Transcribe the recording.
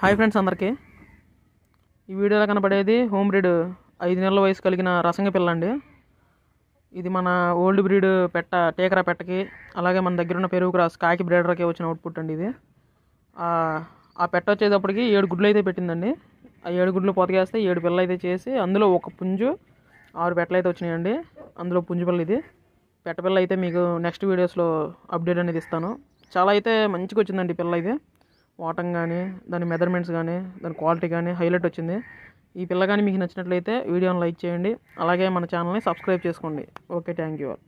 Hi friends అందరికీ ఈ వీడియోలో కనబడేది హోమ్ బ్రీడ్ 5 నెలల వయసు కలిగిన రసంగి పిల్ల అండి. ఇది మన ఓల్డ్ బ్రీడ్ పెట్ట టేకరా పెట్టకి అలాగే మన దగ్గర ఉన్న పెరుగు క్రాస్ కాకి బ్రీడర్కి వచ్చిన అవుట్పుట్ అండి. ఇది ఆ పెట్ట వచ్చేటప్పటికి 7 గుడ్లు అయితే పెట్టిందండి. ఆ 7 గుడ్లు పొతకేస్తే 7 పిల్లలు అయితే చేసి అందులో ఒక పుంజు 6 పెట్టలు అయితే వచ్చినాయండి. అందులో పుంజు పిల్ల ఇది పెట్ట పిల్ల అయితే మీకు నెక్స్ట్ వీడియోస్లో అప్డేట్ అనేది ఇస్తాను. చాలా అయితే మంచిగా వచ్చిందండి పిల్ల. ఇది వాటం కానీ దాని మెజర్మెంట్స్ కానీ దాని క్వాలిటీ కానీ హైలైట్ వచ్చింది. ఈ పిల్ల కానీ మీకు నచ్చినట్లయితే వీడియోని లైక్ చేయండి, అలాగే మన ఛానల్ని సబ్స్క్రైబ్ చేసుకోండి. Okay, thank you all.